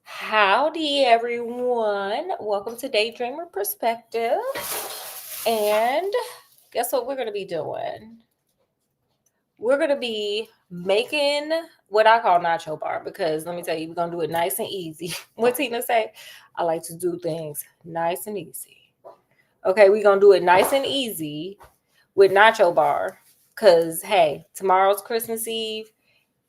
Howdy, everyone. Welcome to Daydreamer Perspective. And guess what we're going to be doing? We're going to be making what I call nacho bar because let me tell you, we're going to do it nice and easy. What Tina say? I like to do things nice and easy. Okay, we're going to do it nice and easy with nacho bar because, hey, tomorrow's Christmas Eve.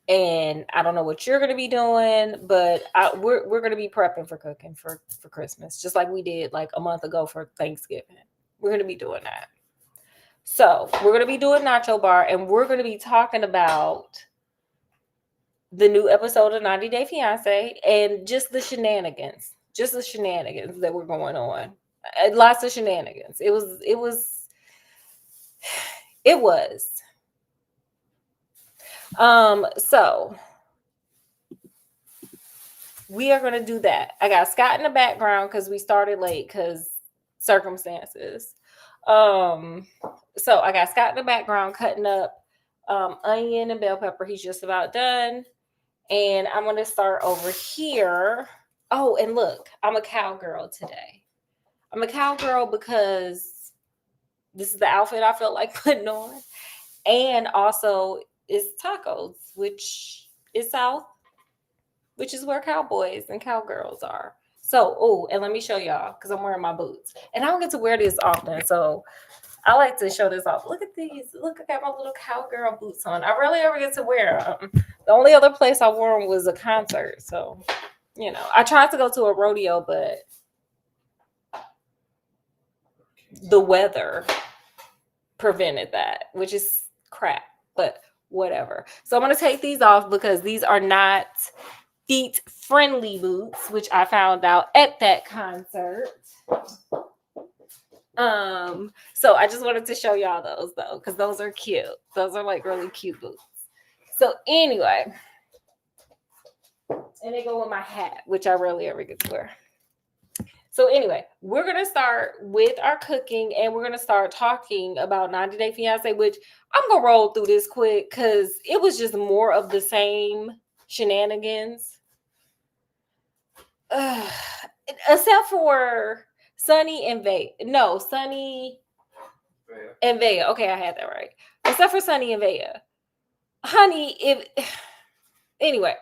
And I don't know what you're going to be doing, but we're going to be prepping for cooking for Christmas, just like we did like a month ago for Thanksgiving. We're going to be doing that. So we're going to be doing nacho bar, and we're going to be talking about the new episode of 90 Day Fiancé and just the shenanigans that were going on. Lots of shenanigans. It was. So we are going to do that. I got Scott in the background because we started late because circumstances. So I got Scott in the background cutting up onion and bell pepper. He's just about done. And I'm going to start over here. Oh, and look, I'm a cowgirl today. I'm a cowgirl because this is the outfit I felt like putting on. And also it's tacos, which is South, which is where cowboys and cowgirls are. So, and let me show y'all because I'm wearing my boots. And I don't get to wear this often. So I like to show this off. Look at these. Look, I got my little cowgirl boots on. I rarely ever get to wear them. The only other place I wore them was a concert. So, I tried to go to a rodeo, but the weather prevented that, which is crap. But whatever. So I'm going to take these off because these are not feet friendly boots, which I found out at that concert. So I just wanted to show y'all those though, because those are cute. Those are like really cute boots. So anyway, and they go with my hat, which I rarely ever get to wear. So anyway, we're going to start with our cooking and we're going to start talking about 90 Day Fiancé, which I'm going to roll through this quick because it was just more of the same shenanigans. Except for Sunny and Vea. No, Sunny and Vea. Okay, I had that right. Except for Sunny and Vea. Honey, anyway,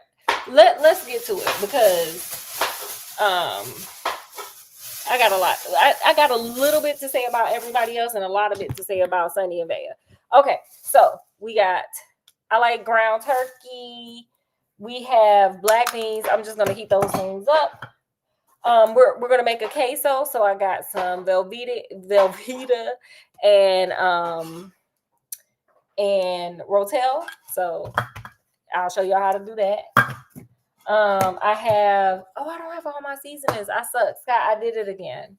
let's get to it because I got a lot. I got a little bit to say about everybody else and a lot of it to say about Sunny and Vea. Okay, so I like ground turkey. We have black beans. I'm just gonna heat those things up. We're gonna make a queso. So I got some Velveeta and Rotel. So I'll show y'all how to do that. I don't have all my seasonings. I suck. Scott, I did it again.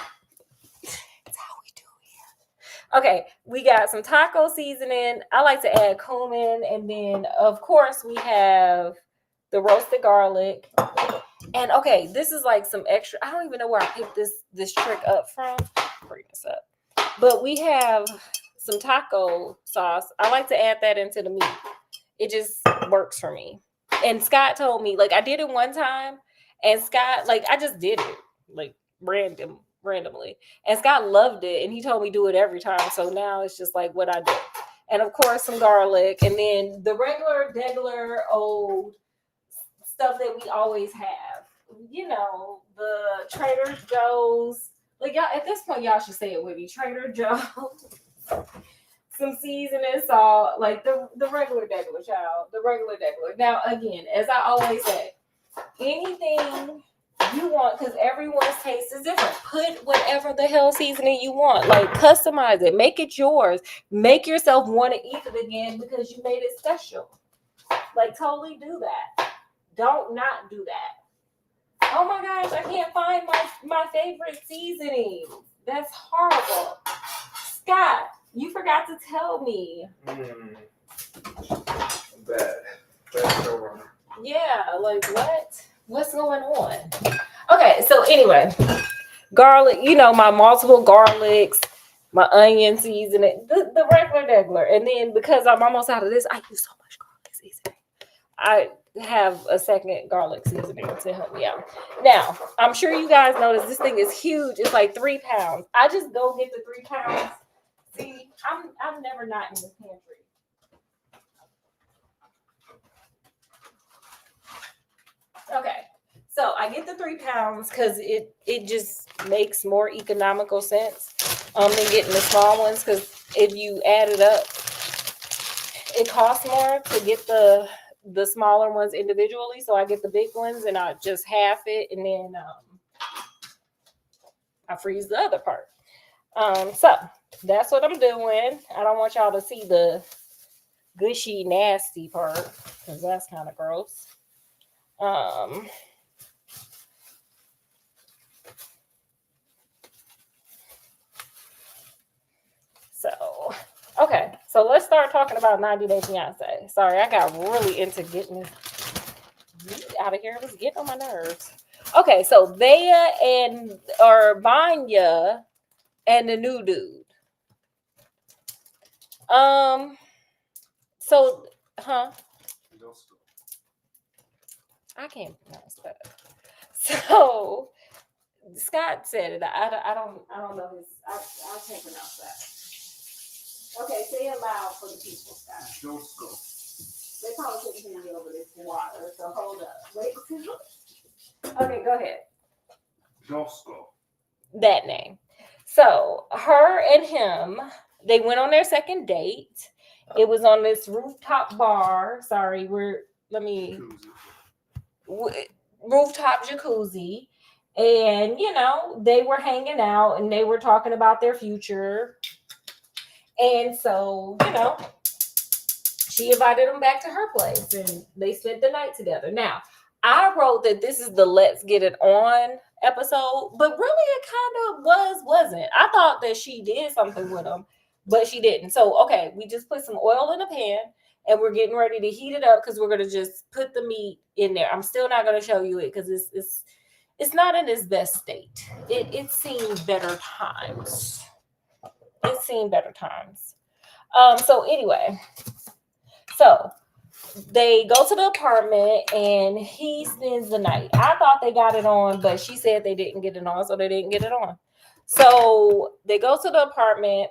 That's how we do here. Okay, we got some taco seasoning. I like to add cumin, and then of course we have the roasted garlic. And okay, this is like some extra. I don't even know where I picked this trick up from. Bring this up. But we have some taco sauce. I like to add that into the meat. It just works for me. And Scott told me, like, I did it one time, and Scott, like, I just did it, like, randomly. And Scott loved it, and he told me do it every time. So now it's just like what I do. And of course, some garlic, and then the regular old stuff that we always have. The Trader Joe's. Like, y'all, at this point, y'all should say it with me. Trader Joe's. Some seasoning, salt, like the regular child. The regular. Now, again, as I always say, anything you want, because everyone's taste is different. Put whatever the hell seasoning you want. Like, customize it. Make it yours. Make yourself want to eat it again because you made it special. Like, totally do that. Don't not do that. Oh my gosh, I can't find my favorite seasoning. That's horrible. Scott, you forgot to tell me. Bad showrunner. Yeah, like what? What's going on? Okay, so anyway, garlic, my multiple garlics, my onion seasoning, the regular. And then because I'm almost out of this, I use so much garlic seasoning. have a second garlic seasoning to help me out. Now, I'm sure you guys notice this thing is huge. It's like 3 pounds. I just go get the 3 pounds. See, I'm never not in the pantry. Okay. So I get the 3 pounds because it just makes more economical sense than getting the small ones, because if you add it up, it costs more to get the smaller ones individually. So I get the big ones and I just half it, and then I freeze the other part. So that's what I'm doing. I don't want y'all to see the gushy nasty part because that's kind of gross. So, okay. So let's start talking about 90 Day Fiancé. Sorry, I got really into getting this out of here. It was getting on my nerves. Okay, so Vea and Vanya and the new dude. So, I can't pronounce that. So Scott said it. I don't know his. I can't pronounce that. Okay, say it loud for the people, Scott. They probably couldn't hear me over this water, so hold up. Wait. Okay, go ahead. That name. So her and him, they went on their second date. It was on this rooftop bar. Sorry, rooftop jacuzzi. And, they were hanging out and they were talking about their future. And so, she invited him back to her place and they spent the night together. Now, I wrote that this is the Let's Get It On episode, but really it kind of wasn't. I thought that she did something with him, but she didn't. So, okay, we just put some oil in a pan and we're getting ready to heat it up because we're going to just put the meat in there. I'm still not going to show you it because it's not in its best state. It's seen better times. It's seen better times. So anyway, so they go to the apartment and he spends the night. I thought they got it on, but she said they didn't get it on, so they didn't get it on. So they go to the apartment,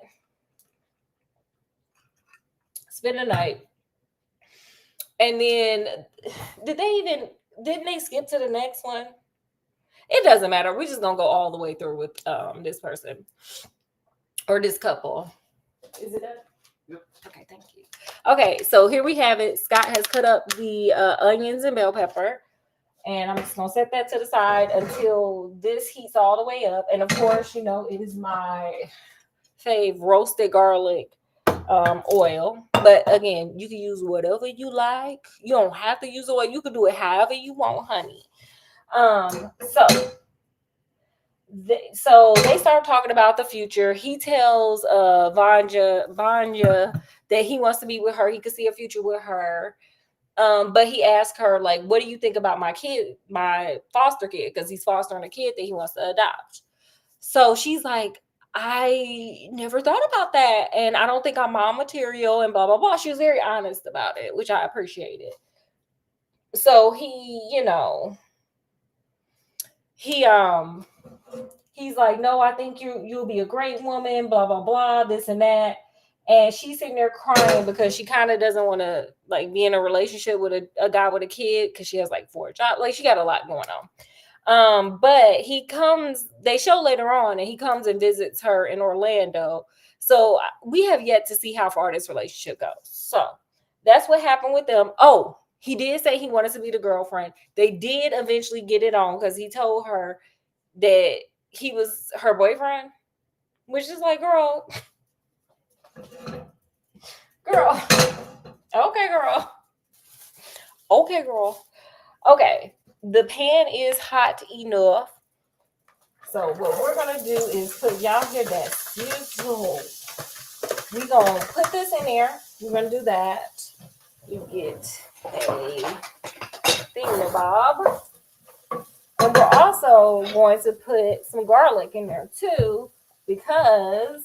spend the night, and then didn't they skip to the next one? It doesn't matter. We're just gonna go all the way through with this person or this couple. Is it up? Yep. Okay, thank you. Okay, so here we have it. Scott has cut up the onions and bell pepper, and I'm just gonna set that to the side until this heats all the way up. And of course, it is my fave roasted garlic oil. But again, you can use whatever you like. You don't have to use oil. You can do it however you want, honey. So they start talking about the future. He tells Vanya that he wants to be with her. He could see a future with her. But he asked her, like, what do you think about my foster kid? Because he's fostering a kid that he wants to adopt. So she's like, I never thought about that. And I don't think I'm mom material and blah, blah, blah. She was very honest about it, which I appreciated. So he's like, no, I think you'll be a great woman, blah, blah, blah, this and that. And she's sitting there crying because she kind of doesn't want to be in a relationship with a guy with a kid because she has 4 jobs. She got a lot going on. But they show later on and he comes and visits her in Orlando. So we have yet to see how far this relationship goes. So that's what happened with them. Oh, he did say he wanted to be the girlfriend. They did eventually get it on because he told her that he was her boyfriend, which is like, girl. Okay, girl. Okay, the pan is hot enough. So what we're going to do is y'all hear that sizzle. We're going to put this in there. We're going to do that. You get a thingamabob. And we're also going to put some garlic in there too, because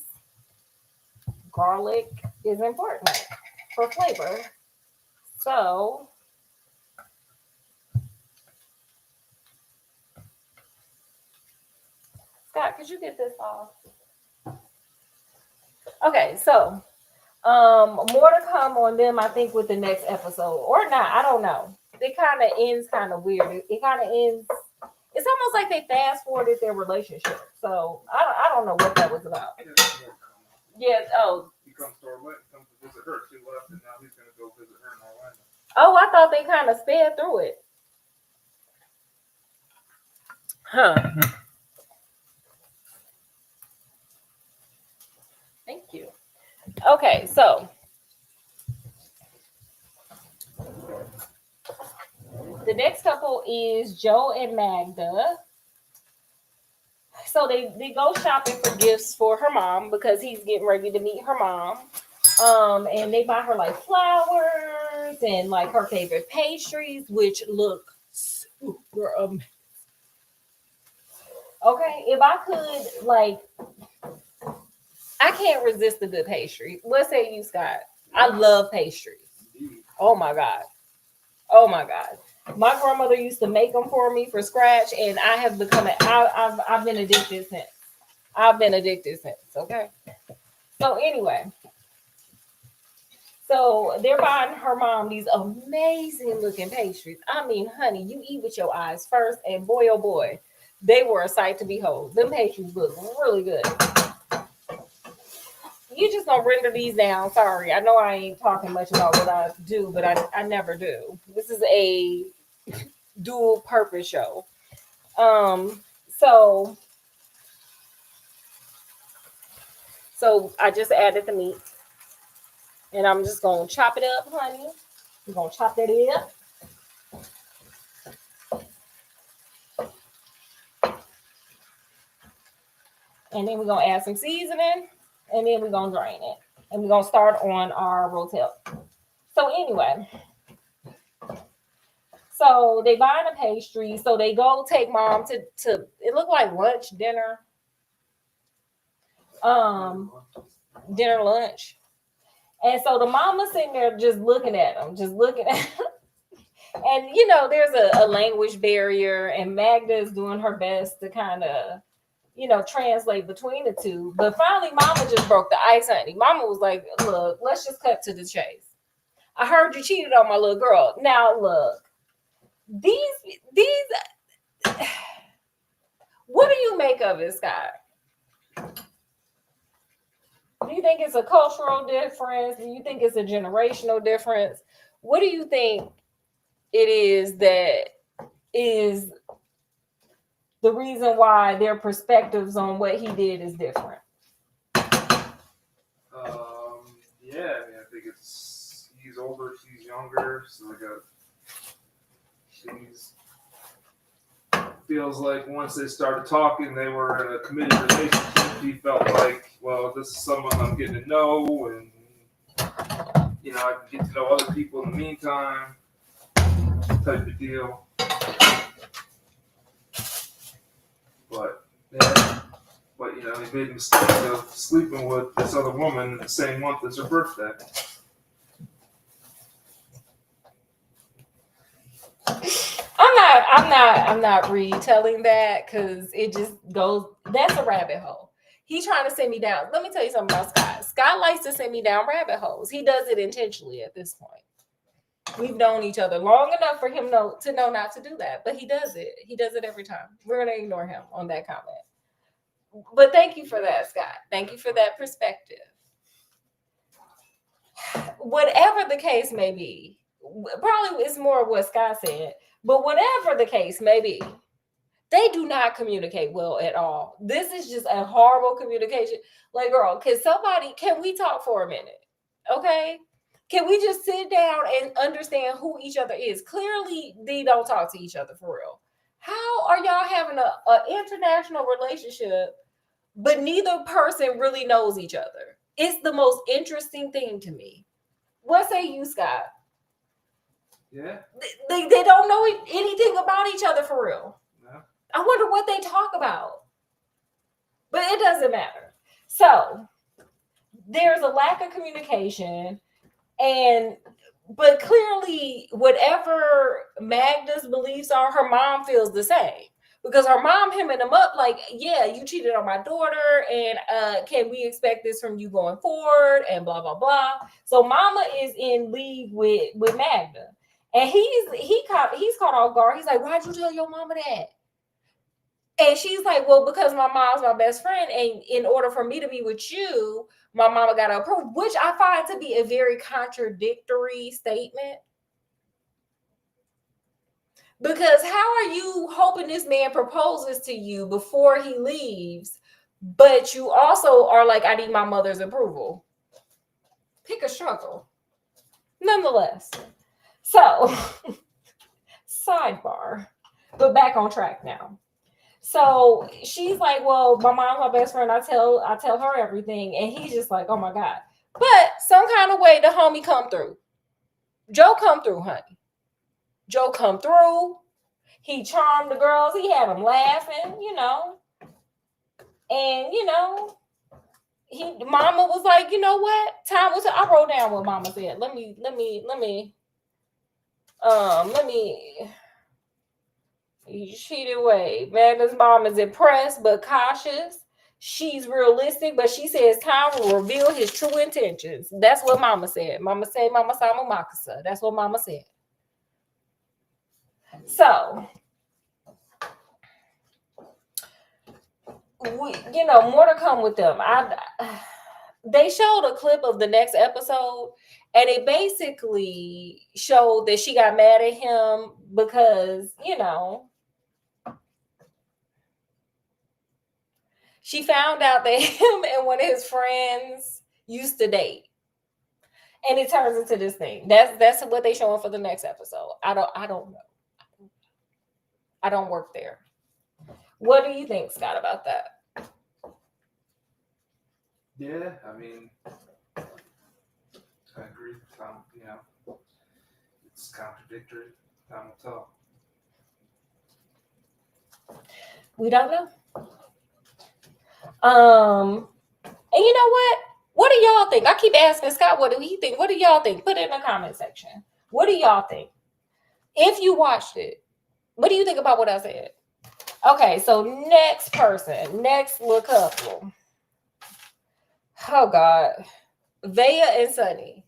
garlic is important for flavor. So Scott, could you get this off? Okay, so more to come on them, I think, with the next episode. Or not, I don't know. It kind of ends kind of weird. It kind of ends, it's almost like they fast forwarded their relationship. So I don't know what that was about. Yeah, He comes to Orlando, comes to visit her. She left, and now he's going to go visit her in Orlando. oh, I thought they kind of sped through it. Huh. Thank you. Okay, so the next couple is Joe and Magda. So they go shopping for gifts for her mom because he's getting ready to meet her mom. And they buy her like flowers and like her favorite pastries, which look super amazing. Okay, if I could, like, I can't resist a good pastry. What say you, Scott? I love pastries. Oh my God. Oh my God. My grandmother used to make them for me for scratch, and I have become I've been addicted since. Okay. So anyway, so they're buying her mom these amazing looking pastries. I mean, honey, you eat with your eyes first, and boy, oh boy, they were a sight to behold. Them pastries look really good. You just gonna render these down. Sorry, I know I ain't talking much about what I do, but I never do. This is a dual purpose show. So I just added the meat, and I'm just gonna chop it up, honey. We're gonna chop that up. And then we're gonna add some seasoning, and then we're gonna drain it. And we're gonna start on our rotel. So anyway, so they buy the pastry. So they go take mom to it looked like lunch, dinner. Dinner, lunch. And so the mama's sitting there just looking at them, And you know, there's a language barrier, and Magda is doing her best to kind of, translate between the two. But finally, mama just broke the ice, honey. Mama was like, look, let's just cut to the chase. I heard you cheated on my little girl. Now look, these what do you make of it, Scott? Do you think it's a cultural difference? Do you think it's a generational difference? What do you think it is that is the reason why their perspectives on what he did is different? Yeah, I mean, I think he's older, she's younger, so she's feels like once they started talking, they were in a committed relationship. He felt like, well, this is someone I'm getting to know, and I can get to know other people in the meantime, type of deal. But he made the mistake of sleeping with this other woman the same month as her birthday. I'm not retelling that because it just goes, that's a rabbit hole. He's trying to send me down. Let me tell you something about Scott. Scott likes to send me down rabbit holes. He does it intentionally at this point. We've known each other long enough for him to know not to do that, but he does it. He does it every time. We're going to ignore him on that comment. But thank you for that, Scott. Thank you for that perspective. Whatever the case may be, probably it's more of what Scott said, but whatever the case may be, they do not communicate well at all. This is just a horrible communication. Like, girl, can we talk for a minute? Okay? Can we just sit down and understand who each other is? Clearly, they don't talk to each other for real. How are y'all having an international relationship, but neither person really knows each other? It's the most interesting thing to me. What say you, Scott? Yeah. They don't know anything about each other for real. No. I wonder what they talk about. But it doesn't matter. So there's a lack of communication, but clearly whatever Magda's beliefs are, her mom feels the same. because her mom hemming him up like, yeah, you cheated on my daughter, and can we expect this from you going forward, and blah blah blah. So mama is in league with Magda, and he's caught off guard. He's like, why'd you tell your mama that? And she's like, well, because my mom's my best friend, and in order for me to be with you, my mama got to approve, which I find to be a very contradictory statement. Because how are you hoping this man proposes to you before he leaves, but you also are like, I need my mother's approval? Pick a struggle. Nonetheless. So, sidebar, but back on track now. So she's like, well, my mom's my best friend. I tell her everything. And he's just like, oh my God. But some kind of way the homie come through. Joe come through, honey. Joe come through. He charmed the girls. He had them laughing, And, mama was like, you know what? Time was, I wrote down what mama said. Let me cheated away. Magda's mom is impressed but cautious. She's realistic, but she says time will reveal his true intentions. That's what mama said. Mama said, Mama Sama Makasa. That's what mama said. So, more to come with them. They showed a clip of the next episode, and it basically showed that she got mad at him because, she found out that him and one of his friends used to date. And it turns into this thing. That's what they showing for the next episode. I don't know. I don't work there. What do you think, Scott, about that? Yeah, I mean, I agree. It's contradictory. Time will tell. We don't know. And you know what? What do y'all think? I keep asking Scott, what do he think? What do y'all think? Put it in the comment section. What do y'all think? If you watched it, what do you think about what I said? Okay, so next little couple. Oh God. Vea and Sunny.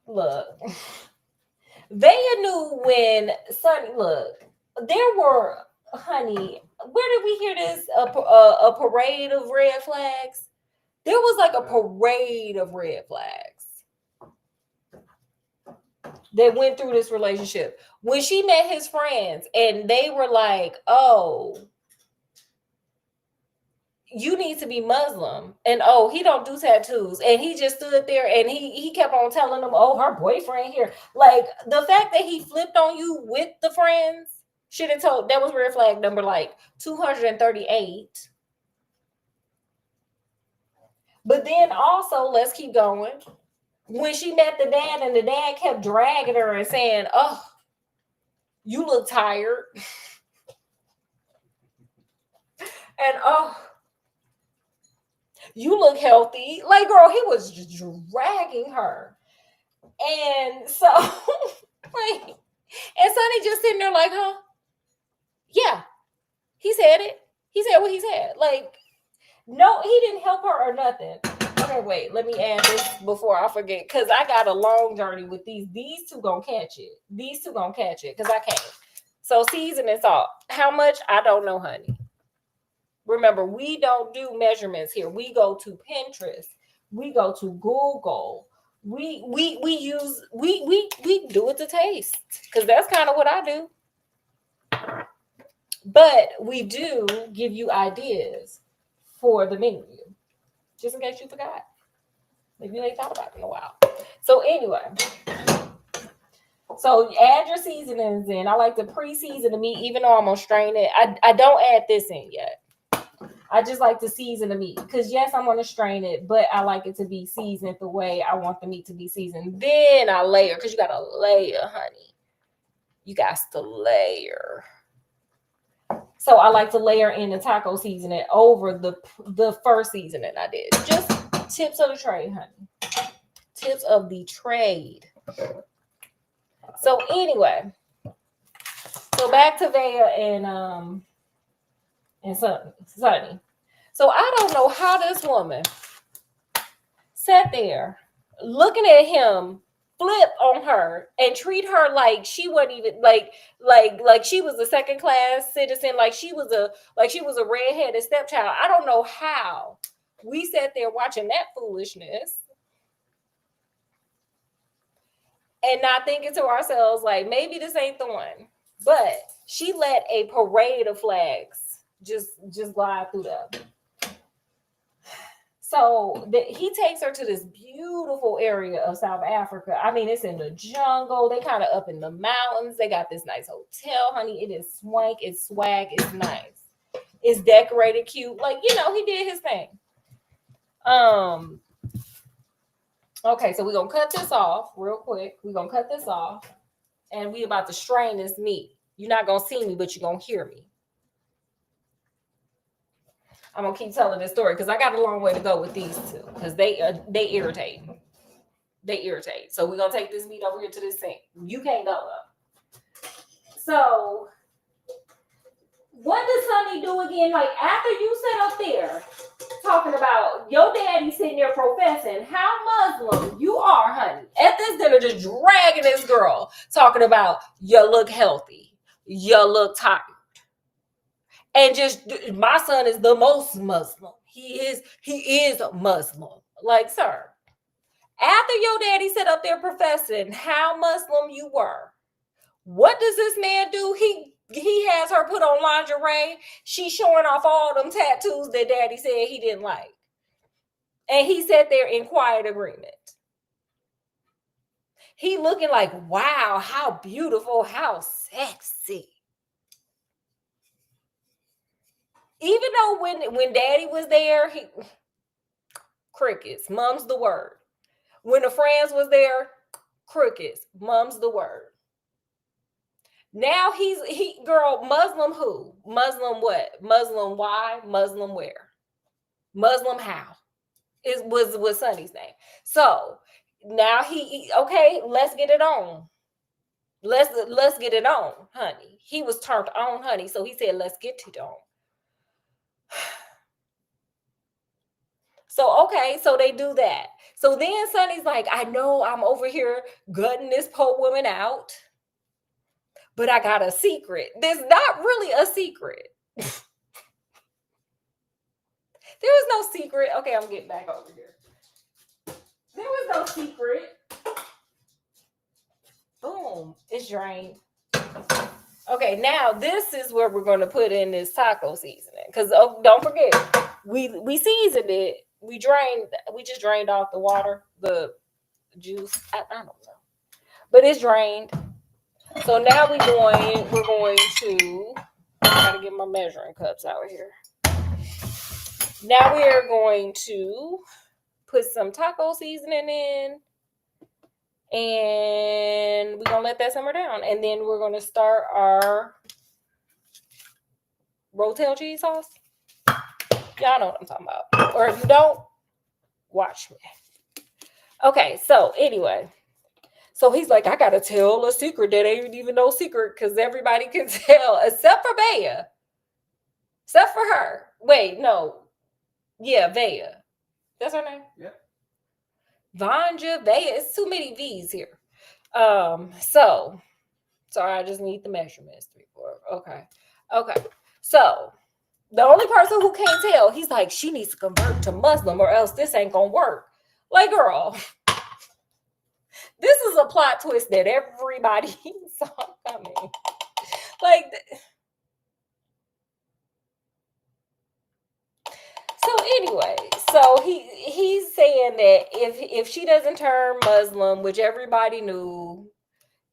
Look. Vea knew when Sunny, look, there were, honey, where did we hear this? A parade of red flags? There was like a parade of red flags that went through this relationship. When she met his friends and they were like, oh, you need to be Muslim. And oh, he don't do tattoos. And he just stood there and he kept on telling them, oh, her boyfriend here. Like the fact that he flipped on you with the friends, should have told, that was red flag number like 238. But then also, let's keep going. When she met the dad and the dad kept dragging her and saying, oh, you look tired. And oh, you look healthy. Like, girl, he was just dragging her. And so, like, and Sunny just sitting there like, huh? Yeah, he said it. He said what he said. Like, no, he didn't help her or nothing. Okay, wait, let me add this before I forget, because I got a long journey with these. These two gonna catch it. These two gonna catch it, because I can't. So season and salt. How much? I don't know, honey. Remember, we don't do measurements here. We go to Pinterest. We go to Google. We do it to taste, because that's kind of what I do. But we do give you ideas for the menu, just in case you forgot. Maybe you ain't thought about it in a while. So anyway, so add your seasonings in. I like to pre-season the meat, even though I'm gonna strain it. I don't add this in yet. I just like to season the meat because yes, I'm gonna strain it, but I like it to be seasoned the way I want the meat to be seasoned. Then I layer, because you gotta layer, honey. You got to layer. So I like to layer in the taco seasoning over the first seasoning I did. Just tips of the trade, honey. Tips of the trade. So anyway, So back to Vea and Sunny. So I don't know how this woman sat there looking at him flip on her and treat her like she wasn't even like she was a second class citizen, like she was a redheaded stepchild. I don't know how we sat there watching that foolishness and not thinking to ourselves like maybe this ain't the one. But she let a parade of flags just glide through them. So he takes her to this beautiful area of South Africa. I mean, it's in the jungle. They kind of up in the mountains. They got this nice hotel, honey. It is swank. It's swag. It's nice. It's decorated cute. Like, you know, he did his thing. Okay, so we're going to cut this off real quick. We're going to cut this off. And we about to strain this meat. You're not going to see me, but you're going to hear me. I'm gonna keep telling this story because I got a long way to go with these two because they irritate. They irritate. So we're gonna take this meat over here to this sink. You can't go up. So what does Sunny do again? Like after you sit up there talking about your daddy sitting there professing how Muslim you are, honey, at this dinner just dragging this girl talking about you look healthy, you look tired. And just my son is the most Muslim. He is Muslim. Like, sir, after your daddy sat up there professing how Muslim you were, what does this man do? He has her put on lingerie. She's showing off all them tattoos that daddy said he didn't like. And he sat there in quiet agreement. He looking like, wow, how beautiful, how sexy. Even though when daddy was there, crickets, mum's the word. When the friends was there, crickets, mum's the word. Now girl, Muslim who? Muslim what? Muslim why? Muslim where? Muslim how? It was Sunny's name. So now okay, let's get it on. Let's get it on, honey. He was turned on, honey. So he said, let's get it on. So, okay, so they do that. So then Sunny's like, I know I'm over here gutting this poor woman out, but I got a secret. There's not really a secret. There was no secret. Okay, I'm getting back over here. There was no secret. Boom, it's drained. Okay, now this is where we're going to put in this taco seasoning. Because don't forget, we seasoned it. We just drained off the water, the juice. I don't know. But it's drained. So now we're going to, I gotta get my measuring cups out here. Now we are going to put some taco seasoning in. And we're going to let that simmer down. And then we're going to start our Rotel cheese sauce. Y'all know what I'm talking about. Or if you don't, watch me. Okay, so anyway. So he's like, I got to tell a secret that ain't even no secret because everybody can tell except for Vea. Except for her. Wait, no. Yeah, Vea. That's her name? Yeah. Vanja, Vea. It's too many V's here. So, sorry, I just need the measurements. 3, 4. Okay. So, the only person who can't tell, he's like, she needs to convert to Muslim or else this ain't gonna work. Like, girl, this is a plot twist that everybody saw coming. Like, so anyway, so he's saying that if she doesn't turn Muslim, which everybody knew,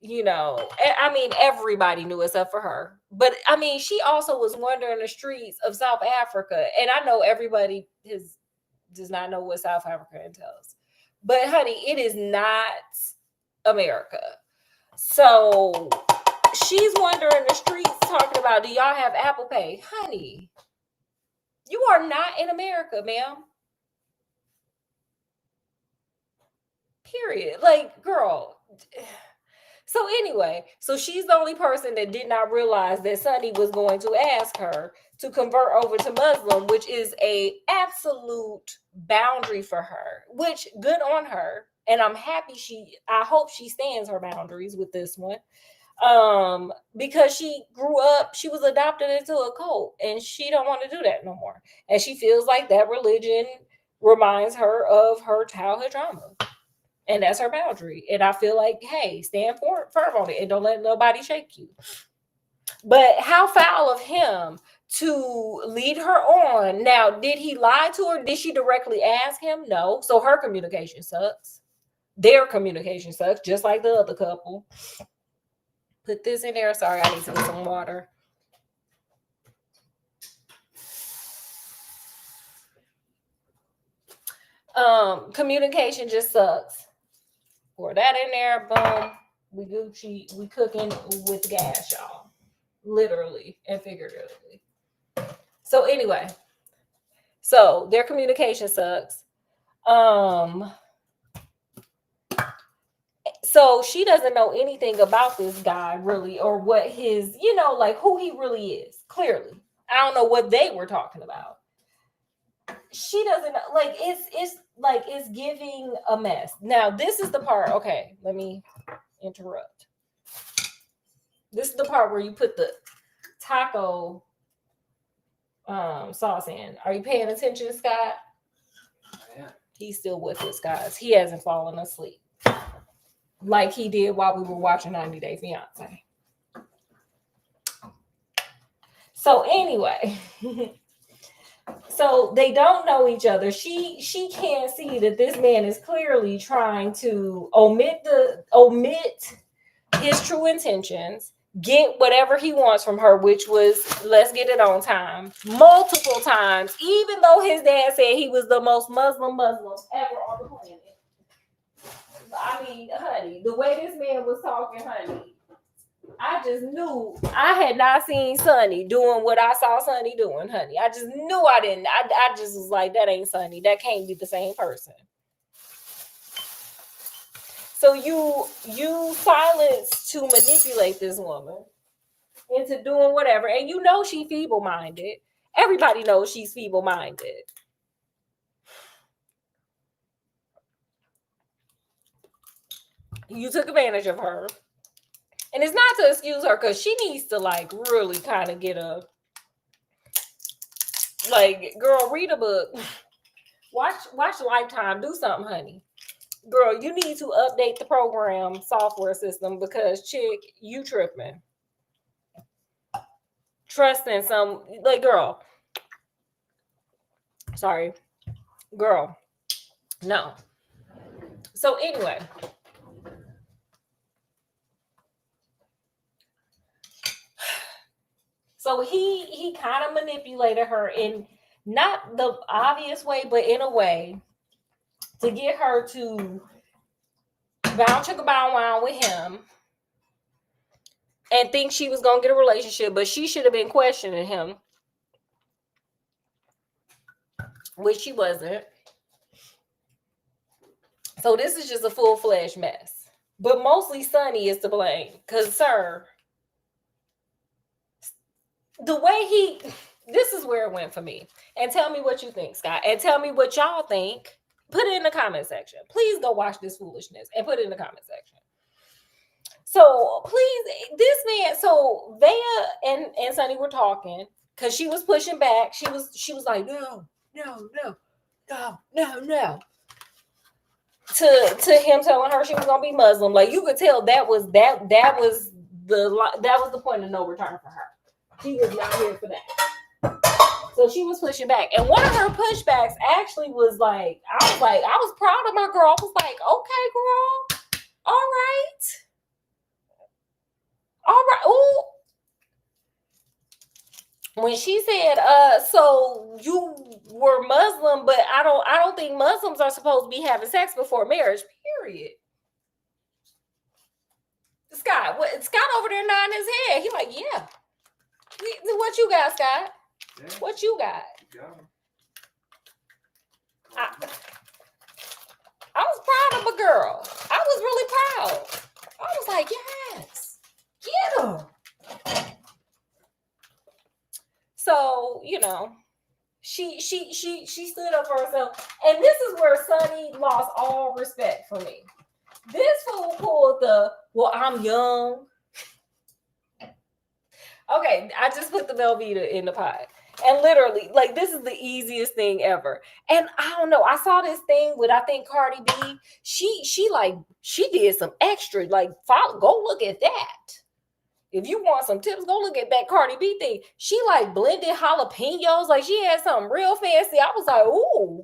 you know, I mean, everybody knew except for her. But I mean, she also was wandering the streets of South Africa. And I know everybody does not know what South Africa entails. But honey, it is not America. So she's wandering the streets talking about, do y'all have Apple Pay? Honey, you are not in America, ma'am. Period. Like, girl. So anyway, so she's the only person that did not realize that Sunny was going to ask her to convert over to Muslim, which is a absolute boundary for her, which good on her. And I'm happy I hope she stands her boundaries with this one. Because she grew up, she was adopted into a cult and she don't want to do that no more. And she feels like that religion reminds her of her childhood trauma. And that's her boundary. And I feel like, hey, stand firm on it and don't let nobody shake you. But how foul of him to lead her on. Now, did he lie to her? Did she directly ask him? No. So her communication sucks. Their communication sucks, just like the other couple. Put this in there. Sorry, I need to get some water. Communication just sucks. Pour that in there, boom. We Gucci, we cooking with gas, y'all. Literally and figuratively. So anyway, so their communication sucks. So she doesn't know anything about this guy really, or what his, like who he really is. Clearly, I don't know what they were talking about. She doesn't like it's giving a mess. Now this is the part. Okay, let me interrupt. This is the part where you put the taco sauce in. Are you paying attention, Scott? Yeah. He's still with us, guys. He hasn't fallen asleep like he did while we were watching 90 Day Fiancé. So anyway. So they don't know each other. She can't see that this man is clearly trying to omit his true intentions, get whatever he wants from her, which was let's get it on time, multiple times, even though his dad said he was the most Muslim ever on the planet. I mean, honey, the way this man was talking, honey, I just knew I had not seen Sunny doing what I saw Sunny doing, honey. I just knew I didn't. I just was like, that ain't Sunny. That can't be the same person. So you silence to manipulate this woman into doing whatever. And you know she's feeble-minded. Everybody knows she's feeble-minded. You took advantage of her. And it's not to excuse her because she needs to really kind of get a girl, read a book. Watch Lifetime. Do something, honey. Girl, you need to update the program software system because chick, you tripping. Trusting some girl. Sorry. Girl. No. So anyway. So he kind of manipulated her in not the obvious way, but in a way to get her to bow chicka bow wow with him and think she was going to get a relationship, but she should have been questioning him, which she wasn't. So this is just a full-fledged mess. But mostly Sunny is to blame because, sir, the way this is where it went for me. And tell me what you think, Scott. And tell me what y'all think. Put it in the comment section. Please go watch this foolishness and put it in the comment section. So please, this man, so Vea and Sunny were talking because she was pushing back. She was like, no. To him telling her she was gonna be Muslim. Like you could tell that was the point of no return for her. She was not here for that. So she was pushing back. And one of her pushbacks actually was I was proud of my girl. I was like, okay, girl. All right. Ooh. When she said, so you were Muslim, but I don't think Muslims are supposed to be having sex before marriage, period. Scott over there nodding his head. He like, yeah. What you got, Scott? Yeah. What you got? I was proud of my girl. I was really proud. I was like, So, you know, she stood up for herself. And this is where Sunny lost all respect for me. This fool pulled well, I'm young. Okay, I just put the Velveeta in the pot. And literally, like, this is the easiest thing ever. And I don't know, I saw this thing with, I think, Cardi B. She did some extra, like, go look at that. If you want some tips, go look at that Cardi B thing. She, like, blended jalapenos. Like, she had something real fancy. I was like, ooh,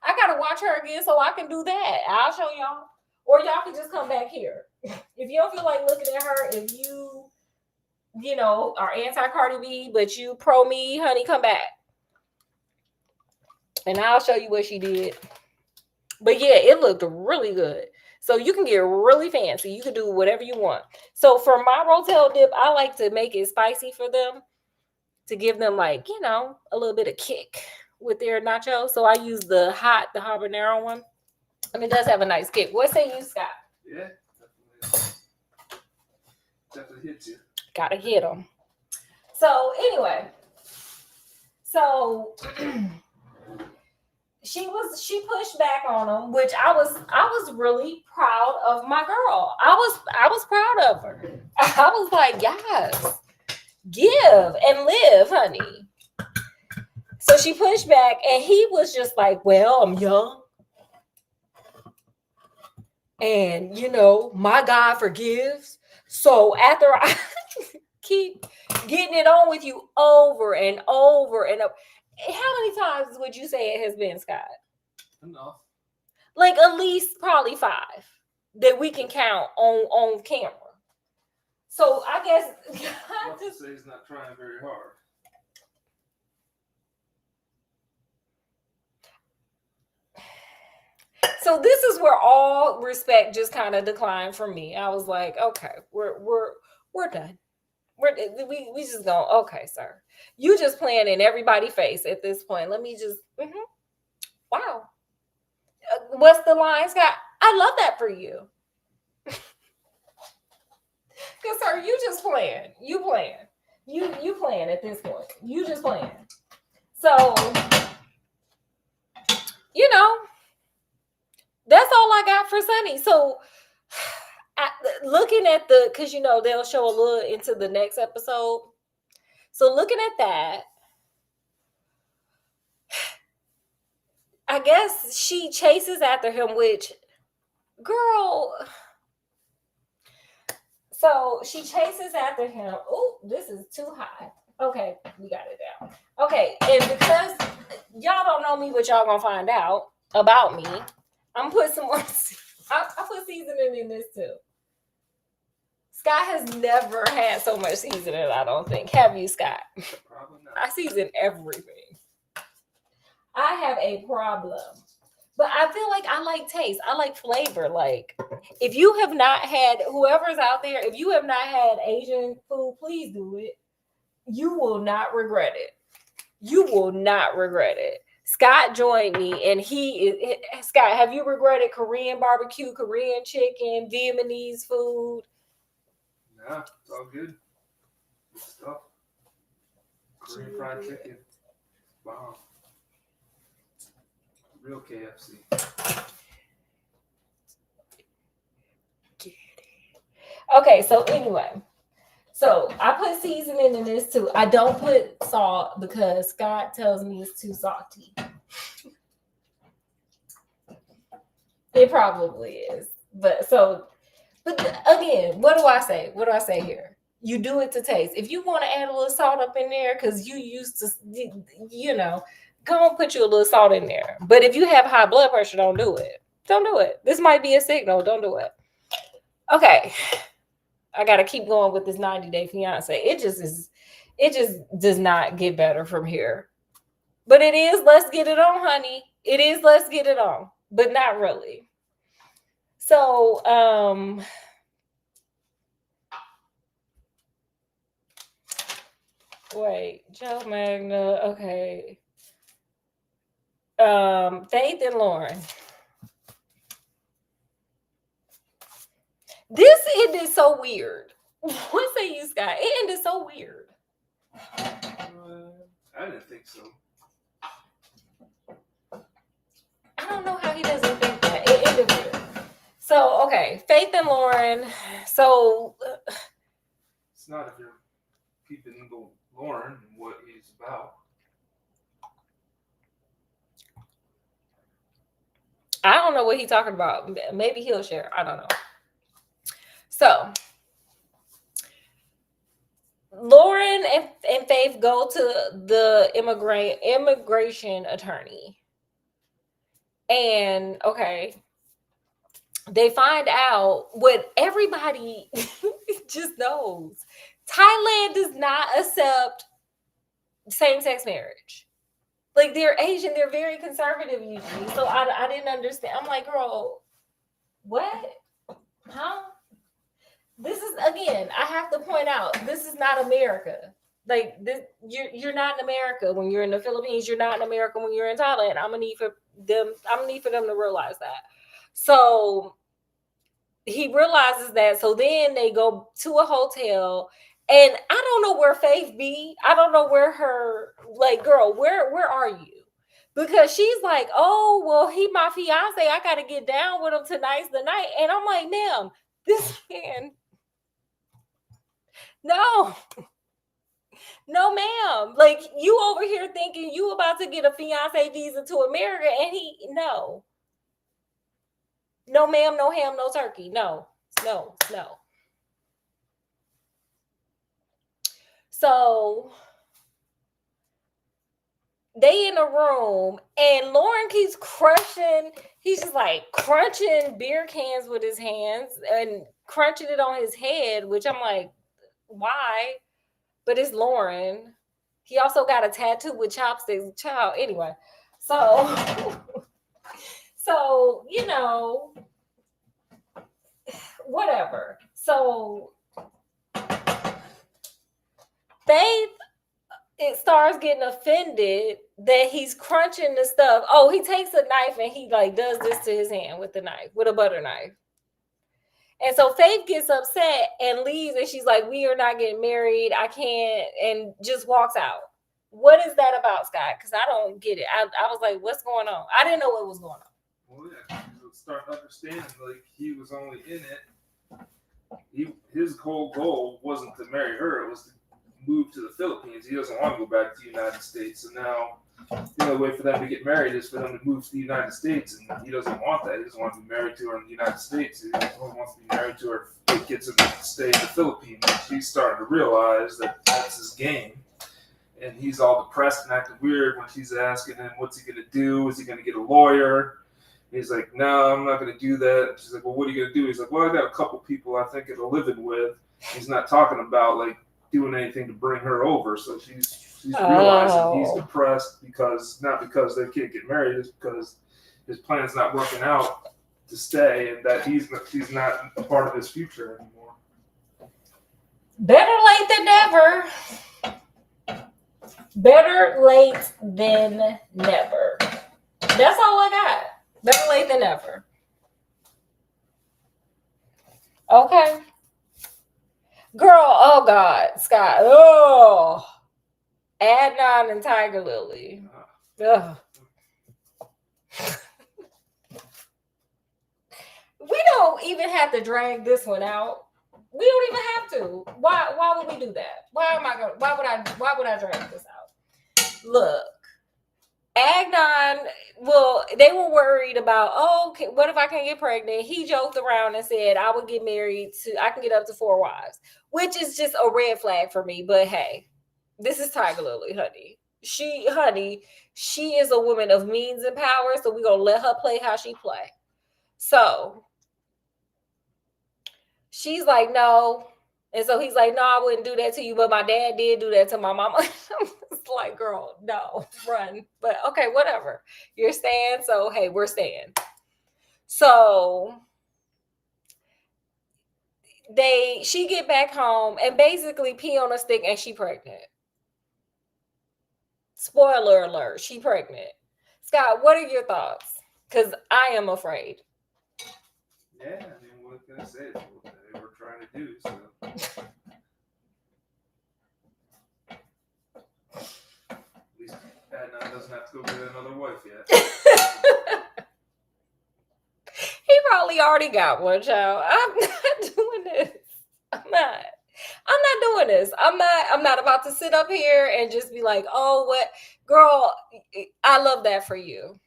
I got to watch her again so I can do that. I'll show y'all. Or y'all can just come back here. If you don't feel like looking at her, if you know, are anti-Cardi B, but you pro me, honey, come back. And I'll show you what she did. But yeah, it looked really good. So you can get really fancy. You can do whatever you want. So for my Rotel dip, I like to make it spicy for them to give them, like, you know, a little bit of kick with their nachos. So I use the habanero one. And it does have a nice kick. What say you, Scott? Yeah, definitely hits you. Gotta hit them. So anyway, so she pushed back on him, which I was really proud of my girl. I was proud of her. I was like, yes, give and live, honey. So she pushed back, and he was just like, well, I'm young, and you know, my God forgives. So after I keep getting it on with you over and over and over. How many times would you say it has been, Scott? Enough. Like at least probably 5 that we can count on camera. So I guess I have to say he's not trying very hard. So this is where all respect just kind of declined for me. I was like, okay, we're done. We just going, okay, sir. You just playing in everybody's face at this point. Let me just, wow. What's the line, Scott? I love that for you. Because, sir, you just playing. You playing. You playing at this point. You just playing. So, you know, that's all I got for Sunny. So, looking at because, you know, they'll show a little into the next episode. So looking at that, I guess she chases after him, which, girl. So she chases after him. Oh, this is too high. Okay, we got it down. Okay, and because y'all don't know me, but y'all gonna find out about me, I'm put some more. I put seasoning in this too. Scott has never had so much seasoning, I don't think. Have you, Scott? Probably not. I season everything. I have a problem. But I feel like I like taste. I like flavor. Like, if you have not had, whoever's out there, if you have not had Asian food, please do it. You will not regret it. You will not regret it. Scott joined me, and Scott, have you regretted Korean barbecue, Korean chicken, Vietnamese food? Nah, it's all good. Good stuff. Korean fried chicken. Wow. Real KFC. Okay, so anyway. So I put seasoning in this too. I don't put salt because Scott tells me it's too salty. It probably is. But again, what do I say? What do I say here? You do it to taste. If you want to add a little salt up in there because you used to, you know, go and put you a little salt in there. But if you have high blood pressure, don't do it. Don't do it. This might be a signal. Don't do it. Okay. I got to keep going with this 90-day fiancé. It just does not get better from here. But it is, let's get it on, honey. It is, let's get it on. But not really. So, wait, Joe Magda, okay. Faith and Lauren. This ended so weird. What say you, Scott? It ended so weird. I didn't think so. I don't know how he doesn't think that. It ended weird. So, okay, Faith and Lauren. So, It's not if you're keeping Lauren and what he's about. I don't know what he's talking about. Maybe he'll share. I don't know. So, Lauren and Faith go to the immigration attorney. And, okay, they find out what everybody just knows. Thailand does not accept same-sex marriage. Like, they're Asian, they're very conservative usually. So I didn't understand. I'm like, girl, what? Huh? This is, again, I have to point out, this is not America. Like, this, you're not in America when you're in the Philippines. You're not in America when you're in Thailand. I'm gonna need for them to realize that. So he realizes that. So then they go to a hotel, and I don't know where Faith be. I don't know where her, like, girl, where are you? Because she's like, oh, well, he my fiance. I gotta get down with him tonight's the night. And I'm like, ma'am, this man, no, no, ma'am. Like, you over here thinking you about to get a fiance visa to America, and no, ma'am, no ham, no turkey, no. So they in a room, and Lauren keeps crushing. He's just like crunching beer cans with his hands and crunching it on his head, which I'm like, why? But it's Lauren. He also got a tattoo with chopsticks. Child, anyway. So, you know, whatever. So Faith, it starts getting offended that he's crunching the stuff. Oh, he takes a knife and he like does this to his hand with the knife, with a butter knife. And so Faith gets upset and leaves, and she's like, we are not getting married. I can't, and just walks out. What is that about, Scott? Because I don't get it. I was like, what's going on? I didn't know what was going on. Well, yeah, you start understanding, like, he was only in it. His whole goal wasn't to marry her. It was to move to the Philippines. He doesn't want to go back to the United States. So now the only way for them to get married is for them to move to the United States. And he doesn't want that. He doesn't want to be married to her in the United States. He only wants to be married to her if he gets him to stay in the Philippines. She's starting to realize that that's his game. And he's all depressed and acting weird when she's asking him, what's he going to do? Is he going to get a lawyer? He's like, no, I'm not going to do that. She's like, well, what are you going to do? He's like, well, I got a couple people I think it'll live in with. He's not talking about, like, doing anything to bring her over. So she's realizing he's depressed not because they can't get married, it's because his plan's not working out to stay, and that she's not a part of his future anymore. Better late than never. Better late than never. That's all I got. Better late than never. Okay. Girl, oh God, Scott. Oh. Adnan and Tiger Lily. Ugh. We don't even have to drag this one out. We don't even have to. Why would we do that? Why would I drag this out? Look, Adnan, well, they were worried about, what if I can't get pregnant? He joked around and said, I would get married I can get up to 4 wives, which is just a red flag for me. But hey, this is Tiger Lily, honey. She is a woman of means and power, so we're going to let her play how she play. So she's like, no. And so he's like, no, I wouldn't do that to you, but my dad did do that to my mama. It's like, girl, no, run. But okay, whatever. You're staying, so hey, we're staying. So she get back home and basically pee on a stick, and she pregnant. Spoiler alert, she pregnant. Scott, what are your thoughts? Because I am afraid. Yeah, I mean, what can I say? It's what they were trying to do, so. to go get another wife yet. He probably already got one, child. I'm not doing this. I'm not doing this. I'm not about to sit up here and just be like, oh, what, girl, I love that for you.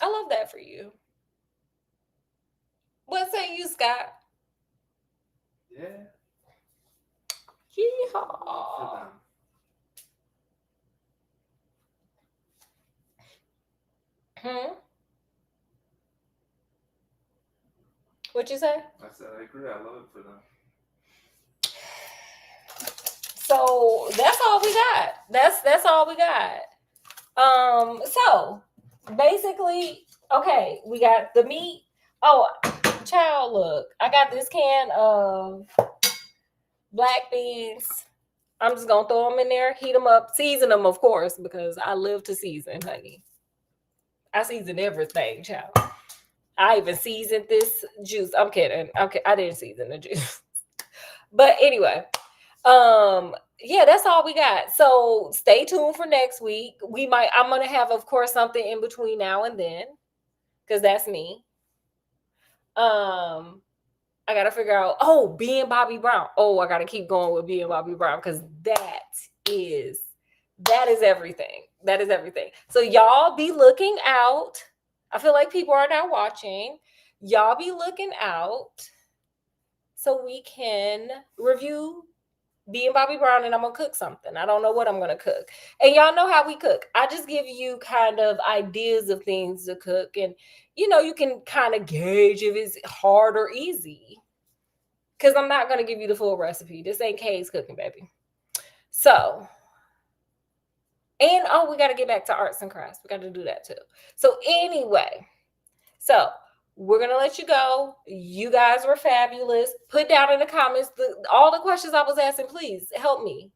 I love that for you. What say you, Scott? Yeah. Yeehaw. What'd you say? I said I agree. I love it for them. So that's all we got. That's all we got. So basically, okay, we got the meat. Oh, child, look, I got this can of black beans. I'm just gonna throw them in there, heat them up, season them, of course, because I live to season, honey. I season everything, child. I even seasoned this juice. I'm kidding. Okay, I didn't season the juice. But anyway, yeah, that's all we got. So stay tuned for next week. I'm gonna have, of course, something in between now and then, because that's me. I gotta figure out, being Bobby Brown. I gotta keep going with being Bobby Brown, because that is everything. That is everything. So y'all be looking out. I feel like people are now watching. Y'all be looking out so we can review being Bobby Brown, and I'm going to cook something. I don't know what I'm going to cook. And y'all know how we cook. I just give you kind of ideas of things to cook, and, you can kind of gauge if it's hard or easy, because I'm not going to give you the full recipe. This ain't Kay's cooking, baby. So... And, we got to get back to arts and crafts. We got to do that too. So anyway, we're going to let you go. You guys were fabulous. Put down in the comments all the questions I was asking. Please help me.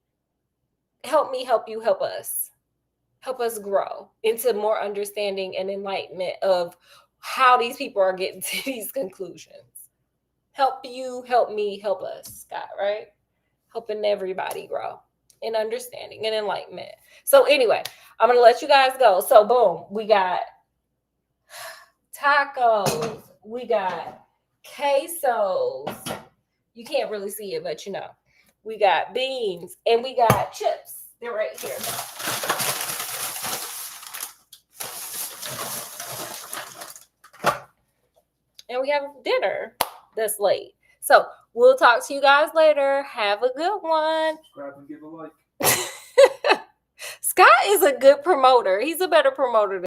Help me, help you, help us. Help us grow into more understanding and enlightenment of how these people are getting to these conclusions. Help you, help me, help us, Scott, right? Helping everybody grow in understanding and enlightenment. So anyway, I'm going to let you guys go. So boom, we got tacos. We got quesos. You can't really see it, but we got beans, and we got chips. They're right here. And we have dinner that's late. So we'll talk to you guys later. Have a good one. Subscribe and give a like. Scott is a good promoter. He's a better promoter than